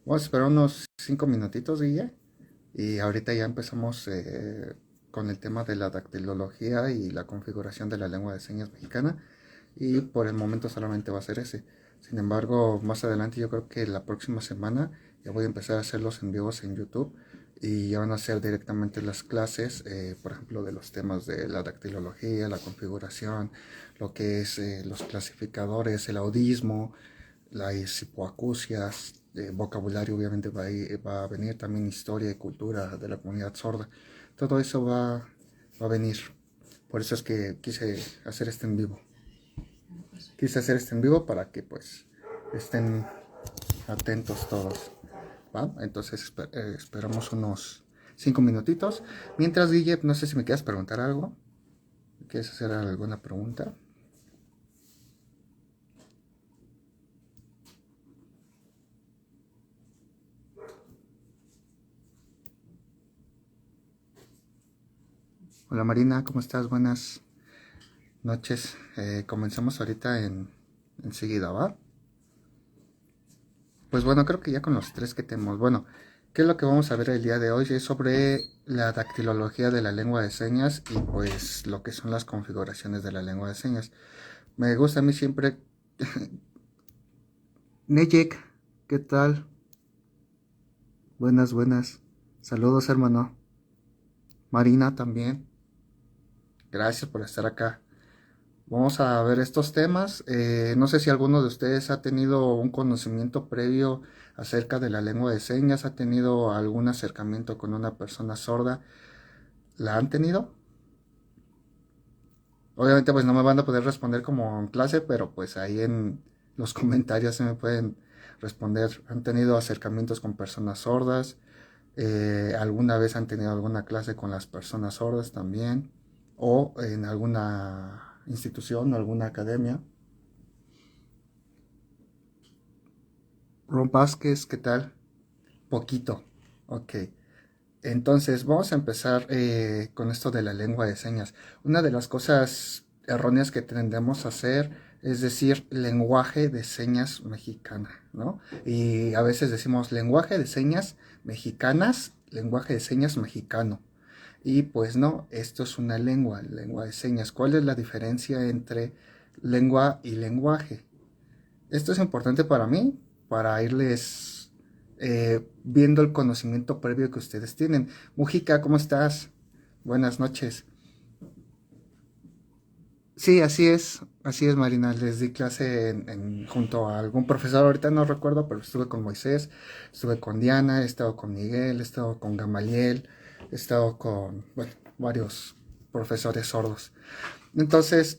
Vamos a esperar unos 5 minutitos, Guille, y ahorita ya empezamos con el tema de la dactilología y la configuración de la lengua de señas mexicana, y por el momento solamente va a ser ese. Sin embargo, más adelante yo creo que la próxima semana ya voy a empezar a hacer los en vivos en YouTube y ya van a ser directamente las clases, por ejemplo, de los temas de la dactilología, la configuración, lo que es los clasificadores, el audismo, las hipoacusias, vocabulario obviamente va a venir, también historia y cultura de la comunidad sorda. Todo eso va a venir. Por eso es que quise hacer este en vivo. Quise hacer este en vivo para que pues estén atentos todos. ¿Va? Entonces esperamos unos 5 minutitos. Mientras, Guille, no sé si me quieres preguntar algo. ¿Quieres hacer alguna pregunta? Hola Marina, ¿cómo estás? Buenas noches. Comenzamos ahorita enseguida, ¿va? Pues bueno, creo que ya con los tres que tenemos. Bueno, ¿qué es lo que vamos a ver el día de hoy? Es sobre la dactilología de la lengua de señas y pues lo que son las configuraciones de la lengua de señas. Me gusta a mí siempre... Nejek, ¿qué tal? Buenas, buenas. Saludos, hermano. Marina también. Gracias por estar acá. Vamos a ver estos temas. No sé si alguno de ustedes ha tenido un conocimiento previo acerca de la lengua de señas, ha tenido algún acercamiento con una persona sorda. ¿La han tenido? Obviamente pues no me van a poder responder como en clase, pero pues ahí en los comentarios se me pueden responder. ¿Han tenido acercamientos con personas sordas? ¿Alguna vez han tenido alguna clase con las personas sordas también? ¿O en alguna institución o alguna academia? Ron Vázquez, ¿qué tal? Poquito. Ok. Entonces, vamos a empezar con esto de la lengua de señas. Una de las cosas erróneas que tendemos a hacer es decir lenguaje de señas mexicana, ¿no? Y a veces decimos lenguaje de señas mexicanas, lenguaje de señas mexicano. Y pues no, esto es una lengua de señas. ¿Cuál es la diferencia entre lengua y lenguaje? Esto es importante para mí, para irles viendo el conocimiento previo que ustedes tienen. Mujica, ¿cómo estás? Buenas noches. Sí, así es, Marina. Les di clase junto a algún profesor, ahorita no recuerdo, pero estuve con Moisés, estuve con Diana, he estado con Miguel, he estado con Gamaliel, he estado con, bueno, varios profesores sordos. Entonces,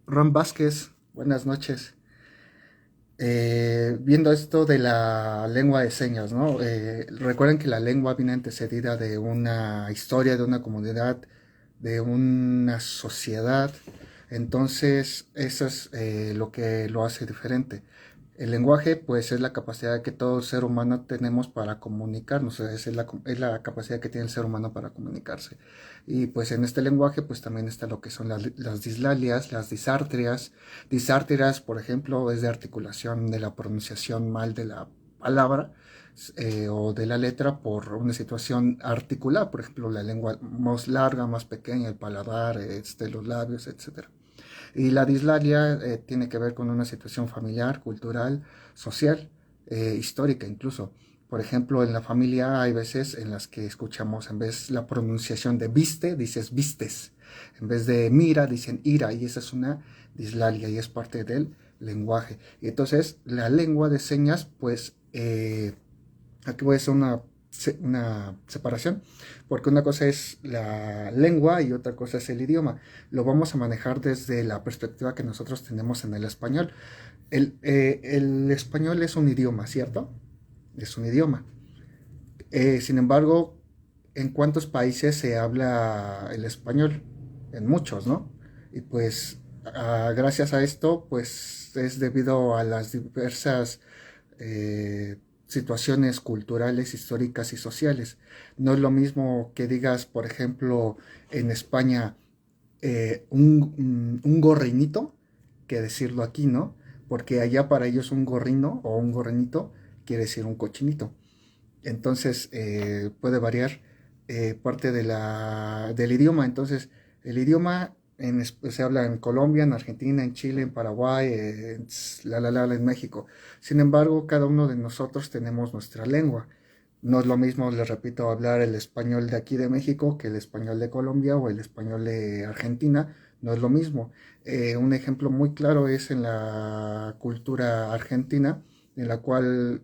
Ron Vázquez, buenas noches. Viendo esto de la lengua de señas, ¿no? Recuerden que la lengua viene antecedida de una historia, de una comunidad, de una sociedad. Entonces, eso es lo que lo hace diferente. El lenguaje, pues, es la capacidad que todo ser humano tenemos para comunicarnos, es la capacidad que tiene el ser humano para comunicarse. Y pues en este lenguaje, pues también está lo que son las dislalias, las disartrias. Disártiras, por ejemplo, es de articulación de la pronunciación mal de la palabra o de la letra por una situación articular, por ejemplo, la lengua más larga, más pequeña, el paladar, los labios, etcétera. Y la dislalia tiene que ver con una situación familiar, cultural, social, histórica incluso. Por ejemplo, en la familia hay veces en las que escuchamos, en vez la pronunciación de viste, dices vistes. En vez de mira, dicen ira. Y esa es una dislalia y es parte del lenguaje. Y entonces, la lengua de señas, pues, aquí voy a hacer una separación, porque una cosa es la lengua y otra cosa es el idioma. Lo vamos a manejar desde la perspectiva que nosotros tenemos en el español. El español es un idioma, ¿cierto? Es un idioma. Sin embargo, ¿en cuántos países se habla el español? En muchos, ¿no? Y pues gracias a esto, pues es debido a las diversas situaciones culturales, históricas y sociales. No es lo mismo que digas, por ejemplo, en España un gorrinito que decirlo aquí, ¿no? porque allá para ellos un gorrino o un gorrinito quiere decir un cochinito. Entonces puede variar parte del idioma. Entonces el idioma se habla en Colombia, en Argentina, en Chile, en Paraguay, en México. Sin embargo, cada uno de nosotros tenemos nuestra lengua. No es lo mismo, les repito, hablar el español de aquí de México que el español de Colombia o el español de Argentina. No es lo mismo. Un ejemplo muy claro es en la cultura argentina, en la cual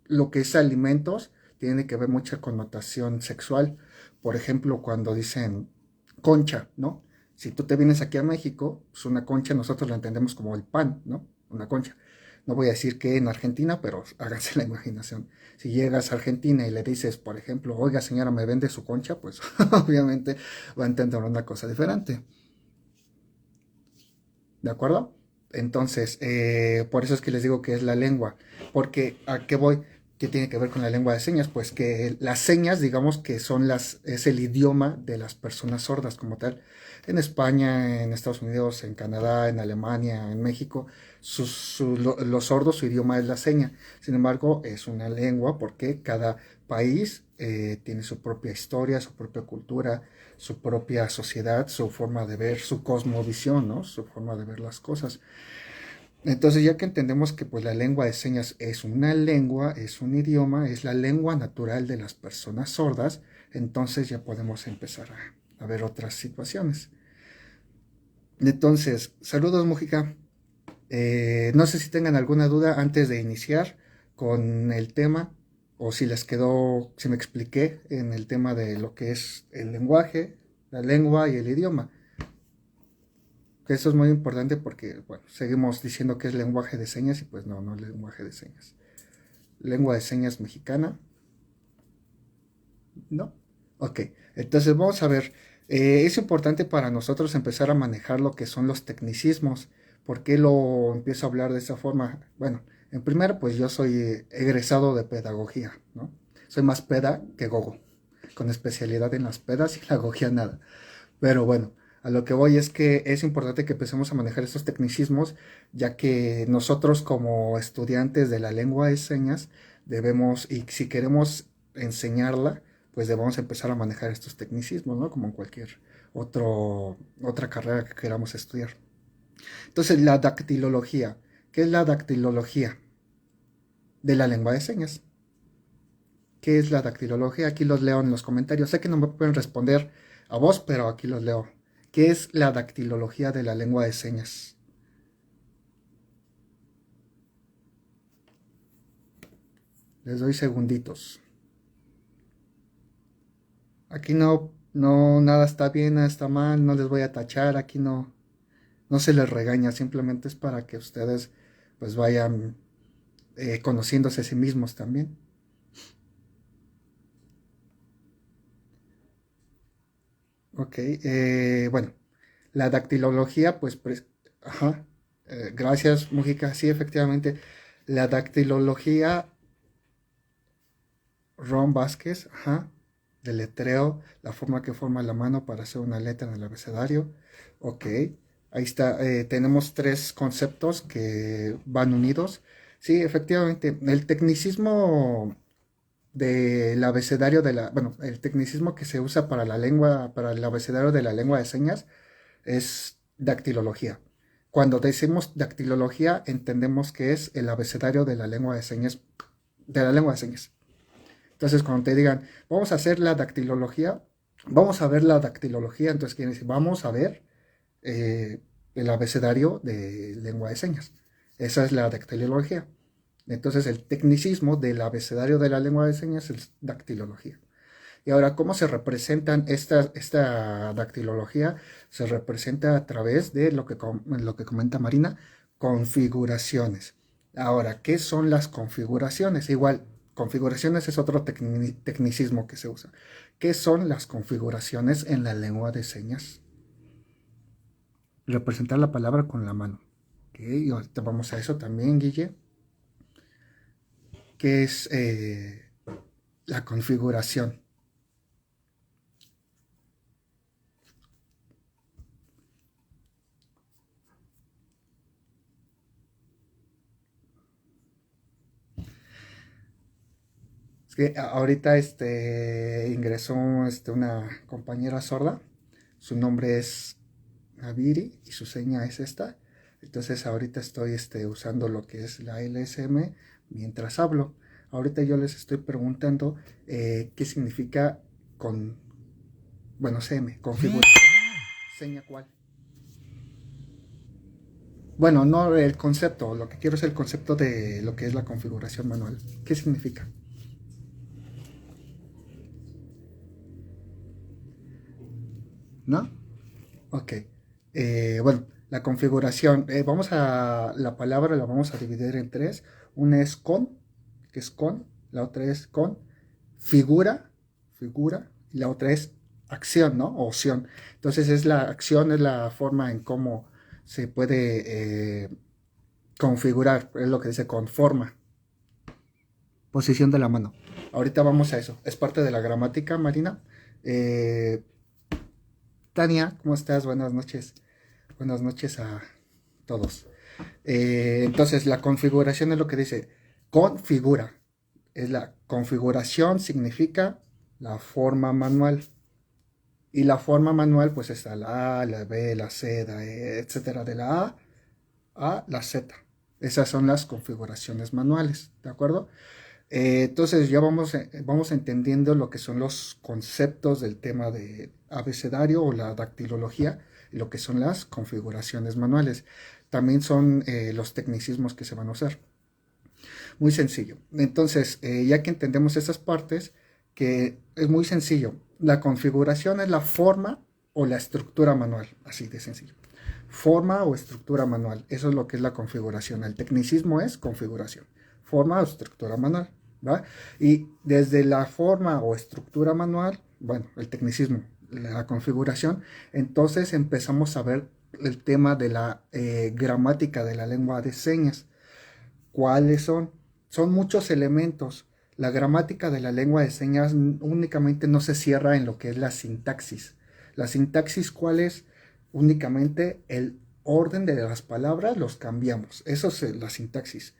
lo que es alimentos tiene que ver mucha connotación sexual. Por ejemplo, cuando dicen concha, ¿no? Si tú te vienes aquí a México, pues una concha nosotros la entendemos como el pan, ¿no? Una concha. No voy a decir que en Argentina, pero háganse la imaginación. Si llegas a Argentina y le dices, por ejemplo, oiga señora, ¿me vende su concha? Pues obviamente va a entender una cosa diferente. ¿De acuerdo? Entonces, por eso es que les digo que es la lengua. Porque, ¿a qué voy? ¿Qué tiene que ver con la lengua de señas? Pues que las señas, digamos que es el idioma de las personas sordas como tal. En España, en Estados Unidos, en Canadá, en Alemania, en México, los sordos, su idioma es la seña. Sin embargo, es una lengua porque cada país tiene su propia historia, su propia cultura, su propia sociedad, su forma de ver, su cosmovisión, ¿no? Su forma de ver las cosas. Entonces, ya que entendemos que pues la lengua de señas es una lengua, es un idioma, es la lengua natural de las personas sordas, entonces ya podemos empezar a ver otras situaciones. Entonces, saludos, Mujica. No sé si tengan alguna duda antes de iniciar con el tema o si les quedó, si me expliqué en el tema de lo que es el lenguaje, la lengua y el idioma. Que eso es muy importante porque, bueno, seguimos diciendo que es lenguaje de señas y pues no, no es lenguaje de señas. Lengua de señas mexicana, ¿no? Ok, entonces vamos a ver. Es importante para nosotros empezar a manejar lo que son los tecnicismos. ¿Por qué lo empiezo a hablar de esa forma? Bueno, en primero, pues yo soy egresado de pedagogía, ¿no? Soy más peda que gogo, con especialidad en las pedas y la gogía nada. Pero bueno, a lo que voy es que es importante que empecemos a manejar estos tecnicismos, ya que nosotros como estudiantes de la lengua de señas debemos, y si queremos enseñarla, pues debemos empezar a manejar estos tecnicismos, ¿no? Como en cualquier otra carrera que queramos estudiar. Entonces, la dactilología. ¿Qué es la dactilología de la lengua de señas? ¿Qué es la dactilología? Aquí los leo en los comentarios. Sé que no me pueden responder a vos, pero aquí los leo. ¿Qué es la dactilología de la lengua de señas? Les doy segunditos. Aquí no, no, nada está bien, nada está mal, no les voy a tachar, aquí no, no se les regaña, simplemente es para que ustedes pues vayan conociéndose a sí mismos también. Ok, bueno, la dactilología, ajá, gracias, Mujica, sí, efectivamente, la dactilología, Ron Vázquez, ajá, deletreo, la forma que forma la mano para hacer una letra en el abecedario, ok, ahí está, tenemos tres conceptos que van unidos, sí, efectivamente, el tecnicismo del abecedario bueno, el tecnicismo que se usa para la lengua, para el abecedario de la lengua de señas es dactilología. Cuando decimos dactilología, entendemos que es el abecedario de la lengua de señas, de la lengua de señas. Entonces, cuando te digan, vamos a hacer la dactilología, vamos a ver la dactilología, entonces quiere decir, vamos a ver el abecedario de lengua de señas. Esa es la dactilología. Entonces, el tecnicismo del abecedario de la lengua de señas es dactilología. Y ahora, ¿cómo se representan esta dactilología? Se representa a través de lo que comenta Marina, configuraciones. Ahora, ¿qué son las configuraciones? Igual, configuraciones es otro tecnicismo que se usa. ¿Qué son las configuraciones en la lengua de señas? Representar la palabra con la mano. ¿Ok? Y ahorita vamos a eso también, Guille. ¿Qué es la configuración? que ahorita ingresó una compañera sorda. Su nombre es Naviri y su seña es esta. Entonces ahorita estoy usando lo que es la LSM mientras hablo. Ahorita yo les estoy preguntando qué significa con, bueno, CM, configuración. ¿Seña cuál? Bueno, no el concepto, lo que quiero es el concepto de lo que es la configuración manual. ¿Qué significa? ¿No? Ok. Bueno, la configuración, la palabra la vamos a dividir en tres. Una es con, que es con, la otra es con, figura, figura, y la otra es acción, ¿no? O opción. Entonces es la acción, es la forma en cómo se puede configurar, es lo que dice conforma. Posición de la mano. Ahorita vamos a eso. Es parte de la gramática, Marina. Eh, Tania, ¿cómo estás? Buenas noches. Buenas noches a todos. Entonces, la configuración es lo que dice configura. Es la configuración, significa la forma manual. Y la forma manual, pues está la A, la B, la C, la E, etcétera, de la A la Z. Esas son las configuraciones manuales, ¿de acuerdo? Entonces ya vamos entendiendo lo que son los conceptos del tema de abecedario o la dactilología y lo que son las configuraciones manuales. También son los tecnicismos que se van a usar. Muy sencillo. Entonces, ya que entendemos esas partes, que es muy sencillo. La configuración es la forma o la estructura manual, así de sencillo. Forma o estructura manual, eso es lo que es la configuración. El tecnicismo es configuración, forma o estructura manual, ¿va? Y desde la forma o estructura manual, bueno, el tecnicismo, la configuración, entonces empezamos a ver el tema de la gramática de la lengua de señas. ¿Cuáles son? Son muchos elementos. La gramática de la lengua de señas únicamente no se cierra en lo que es la sintaxis. La sintaxis, ¿cuál es? Únicamente el orden de las palabras los cambiamos. Eso es la sintaxis.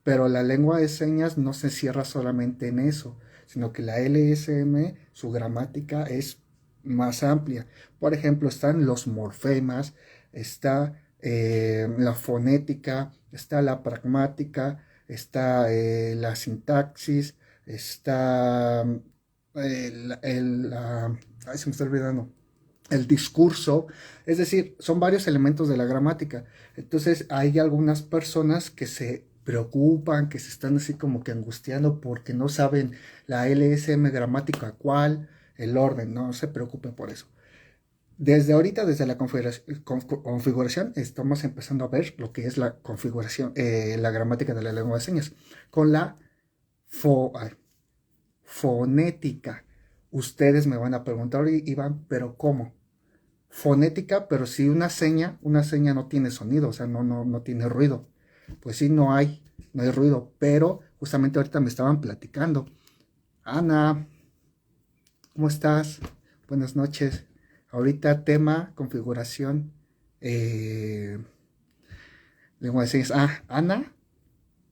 Pero la lengua de señas no se cierra solamente en eso, sino que la LSM, su gramática es más amplia. Por ejemplo, están los morfemas, está la fonética, está la pragmática, está la sintaxis, está ay, se me está olvidando, el discurso, es decir, son varios elementos de la gramática. Entonces hay algunas personas que se preocupan, que se están así como que angustiando porque no saben la LSM gramática cuál, el orden, no se preocupen por eso. Desde ahorita, desde la configuración, estamos empezando a ver lo que es la configuración, la gramática de la lengua de señas, con la fonética. Ustedes me van a preguntar, Iván, ¿pero cómo? Fonética, pero si una seña no tiene sonido, o sea, no tiene ruido. Pues sí, no hay ruido, pero justamente ahorita me estaban platicando. Ana, ¿cómo estás? Buenas noches. Ahorita tema, configuración, lengua de señas. Ana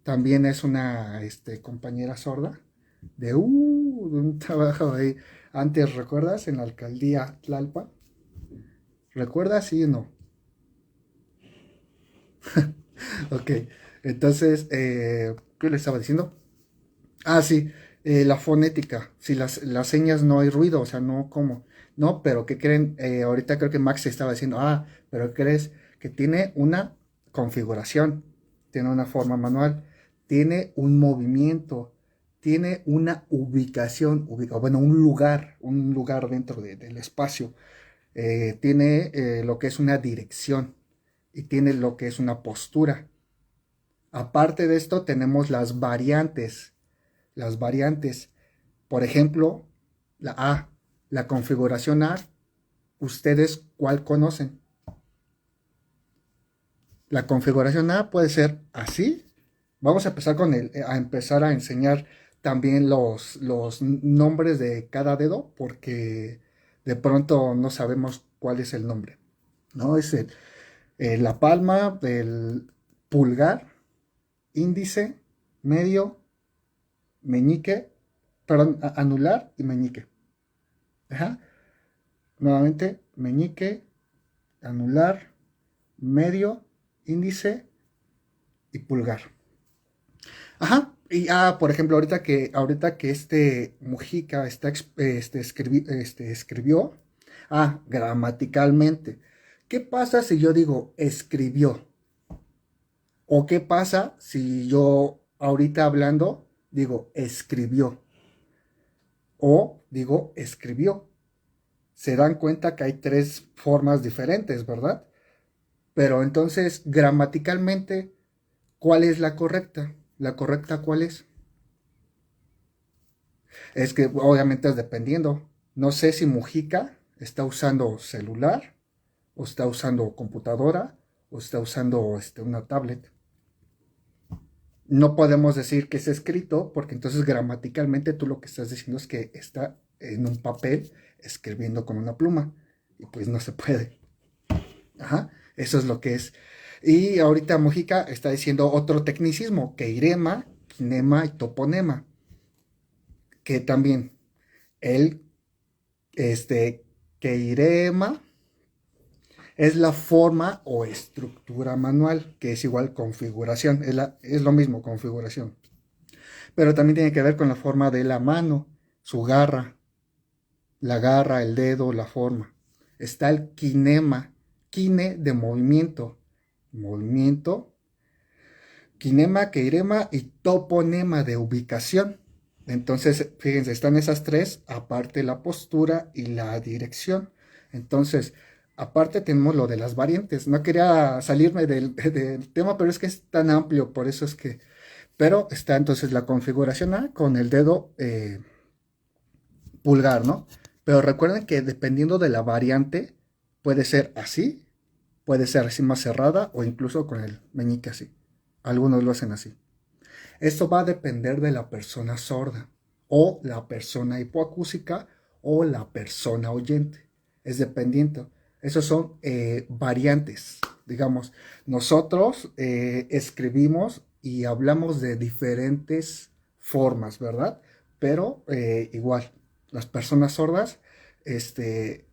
también es una compañera sorda de un trabajo ahí. Antes, ¿recuerdas? En la alcaldía Tlalpan. ¿Recuerdas? Sí o no. Ok, entonces, ¿qué le estaba diciendo? Sí, la fonética. Si las señas no hay ruido, o sea, no como. No, pero ¿qué creen? Ahorita creo que Max estaba diciendo, pero ¿crees que tiene una configuración? Tiene una forma manual, tiene un movimiento, tiene una ubicación, bueno, un lugar dentro del espacio. Tiene lo que es una dirección y tiene lo que es una postura. Aparte de esto, tenemos las variantes. Las variantes, por ejemplo, la A, la configuración A, ¿ustedes cuál conocen? La configuración A puede ser así. Vamos a empezar a empezar a enseñar también los nombres de cada dedo, porque de pronto no sabemos cuál es el nombre. ¿No? Es la palma, el pulgar, índice, medio, meñique, perdón, anular y meñique. Ajá. Nuevamente, meñique, anular, medio, índice y pulgar. Ajá. Y por ejemplo, ahorita que Mujica escribió, gramaticalmente. ¿Qué pasa si yo digo escribió? ¿O qué pasa si yo ahorita hablando digo escribió? O digo escribió. Se dan cuenta que hay tres formas diferentes, ¿verdad? Pero entonces, gramaticalmente, ¿cuál es la correcta? ¿La correcta cuál es? Es que obviamente es dependiendo. No sé si Mujica está usando celular, o está usando computadora, o está usando una tablet. No podemos decir que es escrito, porque entonces gramaticalmente tú lo que estás diciendo es que está en un papel escribiendo con una pluma. Y pues no se puede. Ajá, eso es lo que es. Y ahorita Mujica está diciendo otro tecnicismo, queirema, kinema y toponema. Que también el queirema es la forma o estructura manual, que es igual configuración, es lo mismo, configuración. Pero también tiene que ver con la forma de la mano, su garra, la garra, el dedo, la forma. Está el kinema, kine de movimiento, movimiento, kinema, queirema y toponema de ubicación. Entonces, fíjense, están esas tres, aparte la postura y la dirección. Entonces, aparte tenemos lo de las variantes. No quería salirme del tema, pero es que es tan amplio, por eso es que... Pero está entonces la configuración A con el dedo pulgar, ¿no? Pero recuerden que dependiendo de la variante, puede ser así, puede ser así más cerrada o incluso con el meñique así. Algunos lo hacen así. Esto va a depender de la persona sorda o la persona hipoacúsica o la persona oyente. Es dependiendo. Esos son variantes. Digamos, nosotros escribimos y hablamos de diferentes formas, ¿verdad? Pero igual, las personas sordas se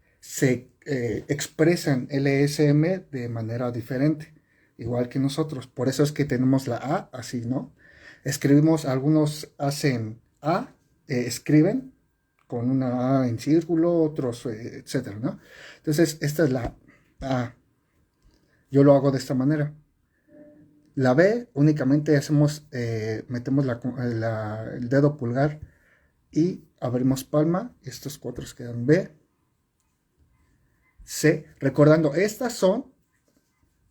expresan LSM de manera diferente, igual que nosotros. Por eso es que tenemos la A así, ¿no? Escribimos, algunos hacen A, escriben con una A en círculo, otros, etcétera, ¿no? Entonces, esta es la A. Yo lo hago de esta manera. La B únicamente metemos el dedo pulgar y abrimos palma. Estos cuatro quedan B, C. Recordando, estas son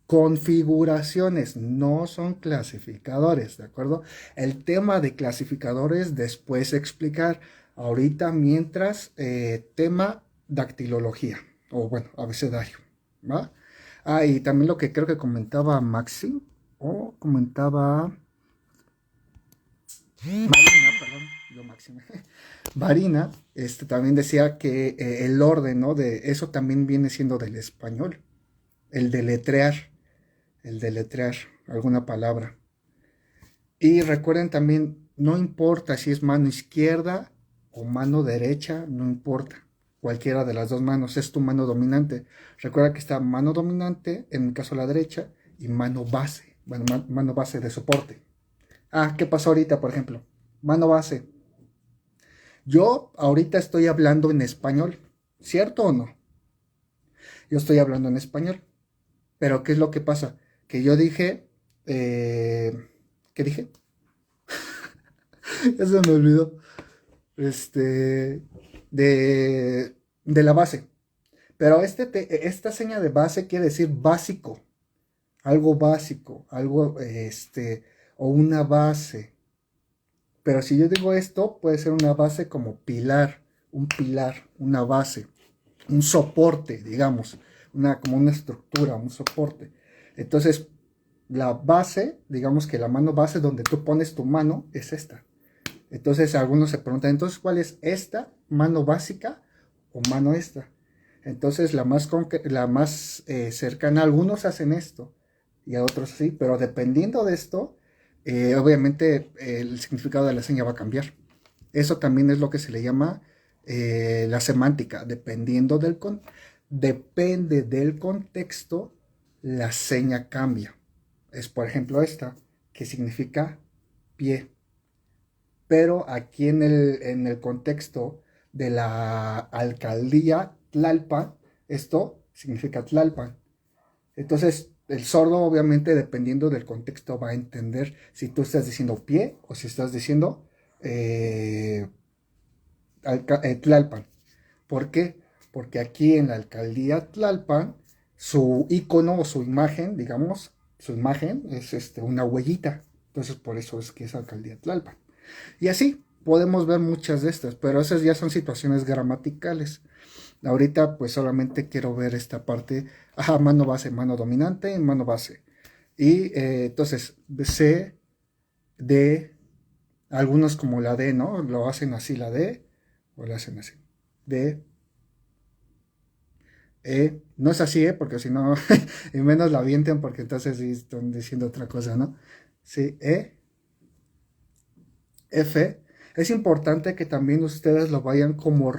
configuraciones, no son clasificadores, ¿de acuerdo? El tema de clasificadores después explicar. Ahorita mientras, tema dactilología, o bueno, abecedario, ¿va? Y también lo que creo que comentaba Maxi, o comentaba Marina, perdón, yo Maxi. Marina, también decía que el orden, ¿no? De eso también viene siendo del español, el deletrear alguna palabra. Y recuerden también, no importa si es mano izquierda o mano derecha, no importa. Cualquiera de las dos manos es tu mano dominante. Recuerda que está mano dominante, en mi caso la derecha, y mano base. Bueno, mano base de soporte. ¿Qué pasó ahorita, por ejemplo? Mano base. Yo ahorita estoy hablando en español, ¿cierto o no? Yo estoy hablando en español. Pero ¿qué es lo que pasa? Que yo dije, ¿qué dije? Ya se me olvidó. De la base. Pero esta seña de base quiere decir básico. Algo básico. Algo, o una base. Pero si yo digo esto, puede ser una base como pilar. Un pilar, una base. Un soporte, digamos. Como una estructura, un soporte. Entonces, la base, digamos que la mano base donde tú pones tu mano es esta. Entonces algunos se preguntan, entonces, ¿cuál es esta? ¿Mano básica o mano esta? Entonces la más cercana, algunos hacen esto y a otros sí, pero dependiendo de esto, obviamente el significado de la seña va a cambiar. Eso también es lo que se le llama la semántica. Depende del contexto, la seña cambia. Es por ejemplo esta, que significa pie. Pero aquí en el contexto de la alcaldía Tlalpan, esto significa Tlalpan. Entonces, el sordo, obviamente, dependiendo del contexto, va a entender si tú estás diciendo pie o si estás diciendo eh, Tlalpan. ¿Por qué? Porque aquí en la alcaldía Tlalpan, su icono o su imagen, digamos, su imagen es una huellita. Entonces, por eso es que es alcaldía Tlalpan. Y así podemos ver muchas de estas, pero esas ya son situaciones gramaticales. Ahorita pues solamente quiero ver esta parte, mano base, mano dominante, mano base. Y entonces C, D, algunos como la D, ¿no? Lo hacen así la D, o lo hacen así. D, E, no es así, porque si no, y menos la avienten porque entonces sí están diciendo otra cosa, ¿no? Sí, E, F. Es importante que también ustedes lo vayan como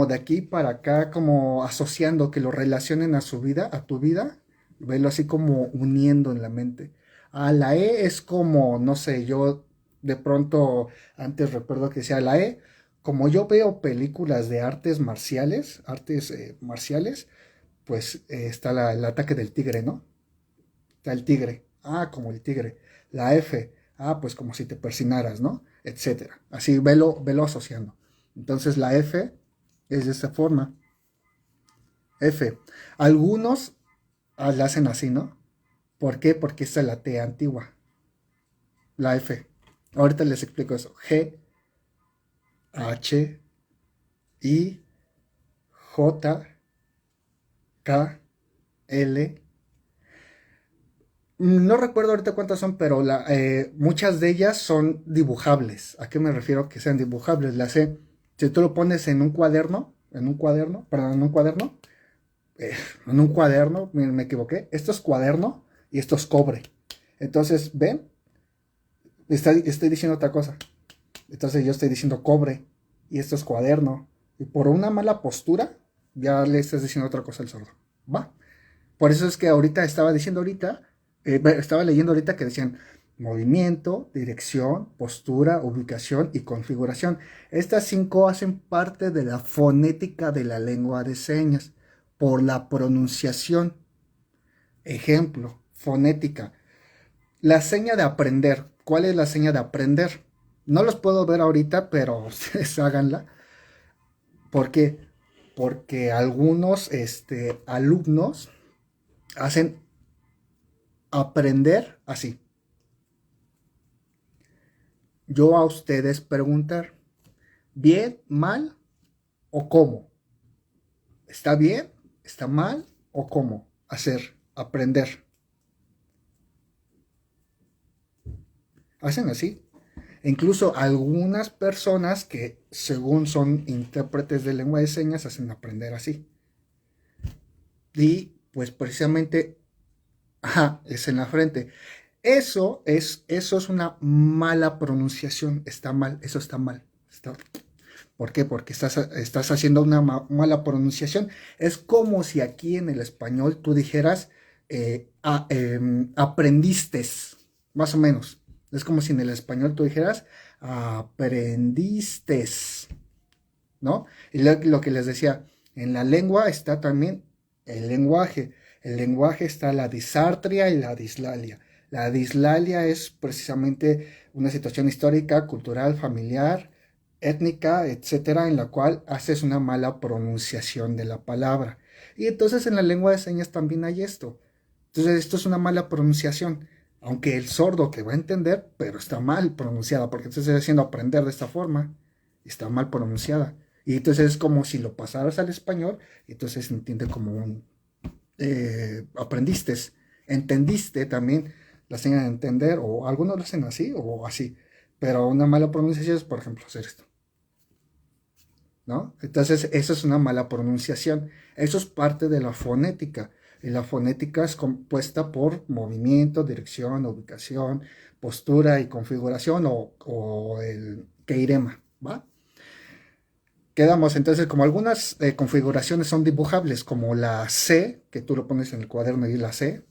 de aquí para acá, como asociando, que lo relacionen a su vida, a tu vida, velo así como uniendo en la mente. La E es como, no sé, yo de pronto antes recuerdo que decía la E, como yo veo películas de artes marciales, pues está el ataque del tigre, ¿no? Está el tigre, como el tigre. La F, pues como si te persinaras, ¿no? Etcétera. Así velo asociando. Entonces la F es de esta forma. F. Algunos la hacen así, ¿no? ¿Por qué? Porque esta es la T antigua. La F. Ahorita les explico eso. G, H, I, J, K, L. No recuerdo ahorita cuántas son, pero muchas de ellas son dibujables. ¿A qué me refiero que sean dibujables? La C, si tú lo pones en un cuaderno, perdón, eh, en un cuaderno, me equivoqué, esto es cuaderno y esto es cobre. Entonces, ¿ven? Estoy diciendo otra cosa. Entonces yo estoy diciendo cobre y esto es cuaderno. Y por una mala postura, ya le estás diciendo otra cosa al sordo. ¿Va? Por eso es que estaba leyendo ahorita que decían movimiento, dirección, postura, ubicación y configuración. Estas 5 hacen parte de la fonética de la lengua de señas por la pronunciación. Ejemplo, fonética. La seña de aprender. ¿Cuál es la seña de aprender? No los puedo ver ahorita, pero ustedes háganla. ¿Por qué? Porque algunos alumnos hacen aprender así. Yo a ustedes preguntar, ¿bien, mal o cómo? ¿Está bien? ¿Está mal o cómo? Hacer, aprender. Hacen así. E incluso algunas personas que según son intérpretes de lengua de señas hacen aprender así. Y pues precisamente, es en la frente. Eso es una mala pronunciación. Está mal, eso está mal. ¿Por qué? Porque estás haciendo una mala pronunciación. Es como si aquí en el español tú dijeras aprendiste, más o menos. Es como si en el español tú dijeras aprendiste, ¿no? Y lo que les decía, en la lengua está también el lenguaje. El lenguaje está la disartria y la dislalia. La dislalia es precisamente una situación histórica, cultural, familiar, étnica, etcétera, en la cual haces una mala pronunciación de la palabra. Y entonces en la lengua de señas también hay esto. Entonces esto es una mala pronunciación, aunque el sordo que va a entender, pero está mal pronunciada, porque entonces está haciendo aprender de esta forma, está mal pronunciada. Y entonces es como si lo pasaras al español, y entonces se entiende como un aprendiste, entendiste también la señal de entender, o algunos lo hacen así o así, pero una mala pronunciación es, por ejemplo, hacer esto, ¿no? Entonces, eso es una mala pronunciación, eso es parte de la fonética, Y la fonética es compuesta por movimiento, dirección, ubicación, postura y configuración o el keirema, ¿va? Quedamos entonces como algunas configuraciones son dibujables, como la C, que tú lo pones en el cuaderno y la C,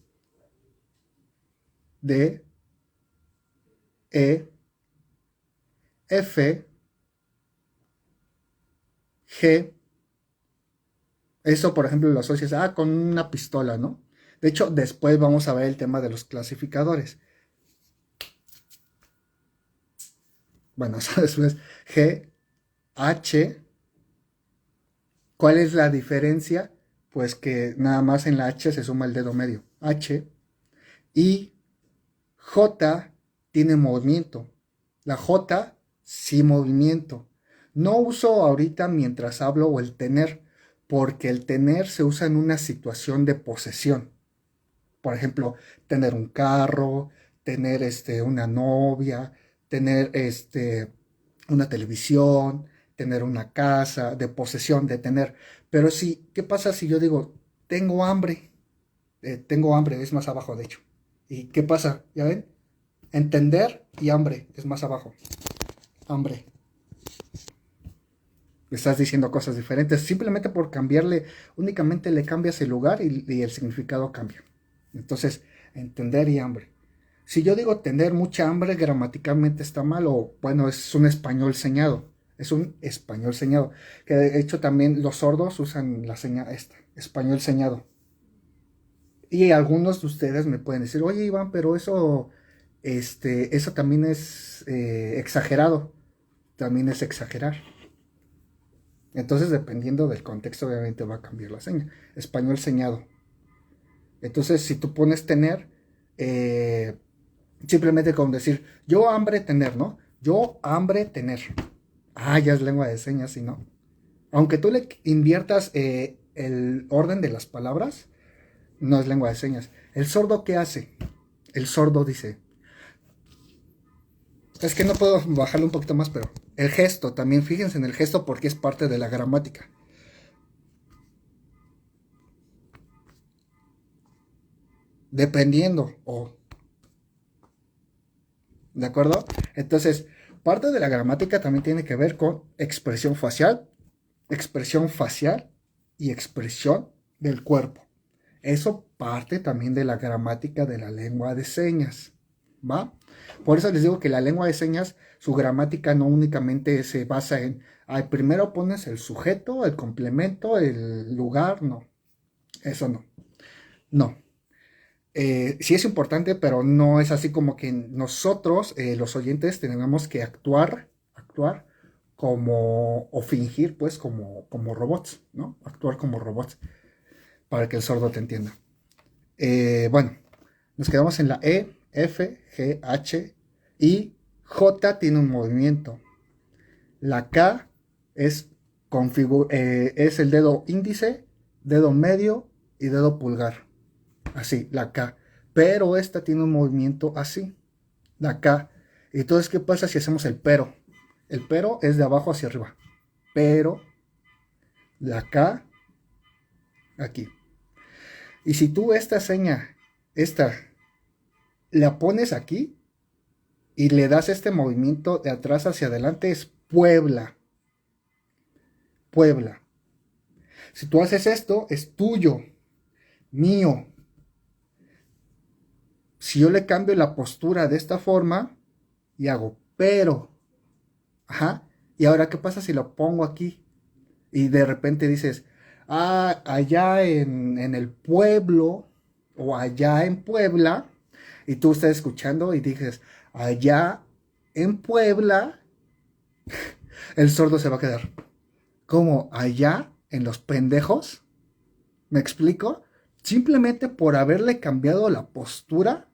D, E, F, G. Eso, por ejemplo, lo asocias con una pistola, ¿no? De hecho, después vamos a ver el tema de los clasificadores. Bueno, eso después. G, H. ¿Cuál es la diferencia? Pues que nada más en la H se suma el dedo medio. H. Y J tiene movimiento. La J sí movimiento. No uso ahorita mientras hablo o el tener, porque el tener se usa en una situación de posesión. Por ejemplo, tener un carro, tener una novia, tener una televisión, tener una casa, de posesión, de tener. Pero sí, ¿qué pasa si yo digo, tengo hambre? Tengo hambre, es más abajo, de hecho. ¿Y qué pasa? ¿Ya ven? Entender y hambre es más abajo. Hambre. Estás diciendo cosas diferentes. Simplemente por cambiarle, únicamente le cambias el lugar y el significado cambia. Entonces, entender y hambre. Si yo digo tener mucha hambre, gramaticalmente está mal, o bueno, es un español señado. Es un español señado. Que de hecho también los sordos usan la señal esta, español señado. Y algunos de ustedes me pueden decir, oye Iván, pero eso también es exagerado. También es exagerar. Entonces, dependiendo del contexto, obviamente va a cambiar la seña. Español señado. Entonces, si tú pones tener, simplemente como decir, yo hambre tener, ¿no? Yo hambre tener. Ya es lengua de señas, si no. Aunque tú le inviertas el orden de las palabras, no es lengua de señas. ¿El sordo qué hace? El sordo dice, es que no puedo bajarle un poquito más, pero el gesto, también fíjense en el gesto porque es parte de la gramática. Dependiendo, ¿de acuerdo? Entonces, parte de la gramática también tiene que ver con expresión facial y expresión del cuerpo. Eso parte también de la gramática de la lengua de señas, ¿va? Por eso les digo que la lengua de señas, su gramática no únicamente se basa en, primero pones el sujeto, el complemento, el lugar, no, eso no, no. Sí es importante, pero no es así como que nosotros, los oyentes, tenemos que actuar como, o fingir, pues, como robots, ¿no? Actuar como robots para que el sordo te entienda. Bueno, nos quedamos en la E, F, G, H y J tiene un movimiento. La K es, es el dedo índice, dedo medio y dedo pulgar. Así, la K. Pero esta tiene un movimiento así, la K. Entonces, ¿qué pasa si hacemos el pero? El pero es de abajo hacia arriba. Pero, la K, aquí. Y si tú esta seña, esta, la pones aquí y le das este movimiento de atrás hacia adelante, es Puebla. Puebla. Si tú haces esto, es tuyo, mío. Si yo le cambio la postura de esta forma y hago pero, y ahora, ¿qué pasa si lo pongo aquí? Y de repente dices, allá en el pueblo o allá en Puebla, y tú estás escuchando y dices, allá en Puebla, el sordo se va a quedar. ¿Cómo? ¿Allá en los pendejos? ¿Me explico? Simplemente por haberle cambiado la postura,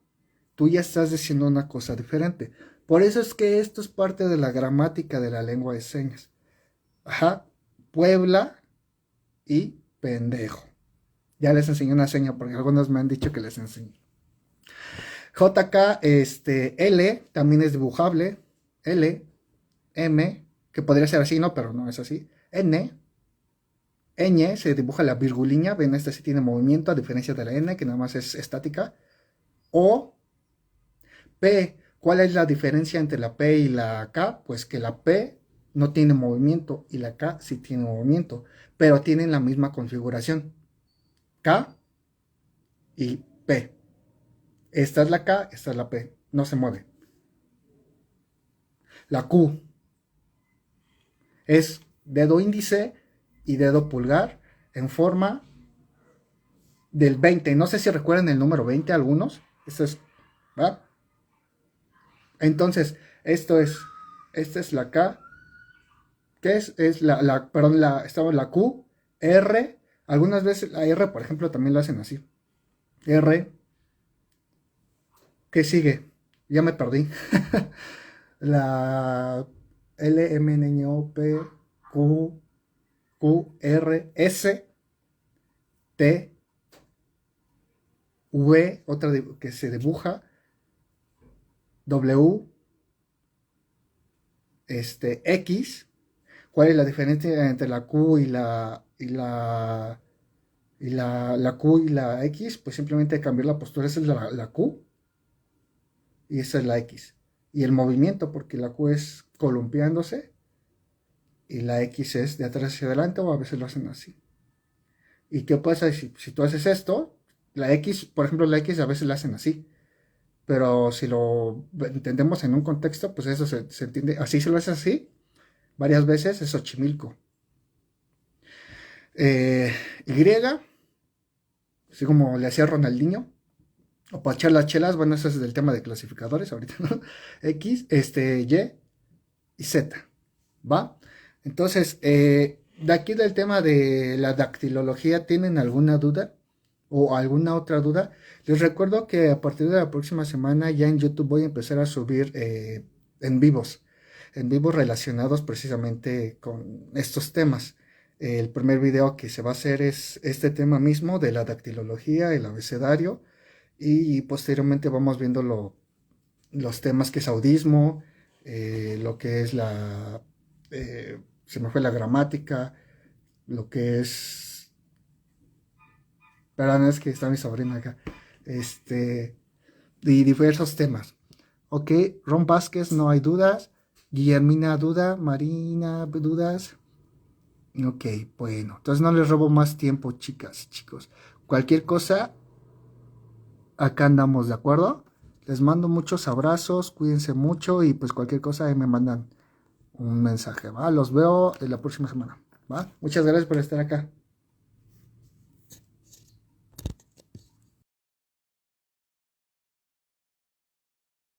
tú ya estás diciendo una cosa diferente. Por eso es que esto es parte de la gramática de la lengua de señas. Puebla y pendejo. Ya les enseñé una seña porque algunos me han dicho que les enseñé. JK, L también es dibujable. L, M, que podría ser así, ¿no? Pero no es así. N, ñ se dibuja la virguliña, ven, esta sí tiene movimiento a diferencia de la n, que nada más es estática. O P, ¿cuál es la diferencia entre la P y la K? Pues que la P no tiene movimiento y la K sí tiene movimiento, pero tienen la misma configuración. K y P. Esta es la K, esta es la P. No se mueve. La Q es dedo índice y dedo pulgar en forma del 20. No sé si recuerdan el número 20 algunos. Esto es, ¿va? Entonces, esta es la K. ¿Qué es? Es perdón, estamos la Q, R. Algunas veces la R, por ejemplo, también lo hacen así. R. ¿Qué sigue? Ya me perdí. La L, M, N, O, P, Q, Q, R, S, T, V, otra que se dibuja, W, X. ¿Cuál es la diferencia entre la Q y la Q y la X? Pues simplemente cambiar la postura. Esa es la Q y esa es la X. Y el movimiento, porque la Q es columpiándose y la X es de atrás hacia adelante, o a veces lo hacen así. ¿Y qué pasa si tú haces esto? La X, por ejemplo, la X a veces la hacen así. Pero si lo entendemos en un contexto, pues eso se entiende. Así se lo hace así varias veces, es Xochimilco. Y, así como le hacía Ronaldinho, o para echar las chelas, bueno, eso es del tema de clasificadores ahorita, ¿no? X, Y y Z, ¿va? Entonces, de aquí del tema de la dactilología, ¿tienen alguna duda? ¿O alguna otra duda? Les recuerdo que a partir de la próxima semana ya en YouTube voy a empezar a subir en vivos relacionados precisamente con estos temas. El primer video que se va a hacer es este tema mismo de la dactilología, el abecedario, y posteriormente vamos viendo los temas que es audismo, lo que es se me fue la gramática, lo que es, perdón, es que está mi sobrina acá, y diversos temas. Ok, Ron Vázquez, no hay dudas. Guillermina, duda. Marina, dudas. Ok, bueno, entonces no les robo más tiempo, chicas, chicos. Cualquier cosa, acá andamos, ¿de acuerdo? Les mando muchos abrazos, cuídense mucho y pues cualquier cosa ahí me mandan un mensaje, ¿va? Los veo en la próxima semana, ¿va? Muchas gracias por estar acá.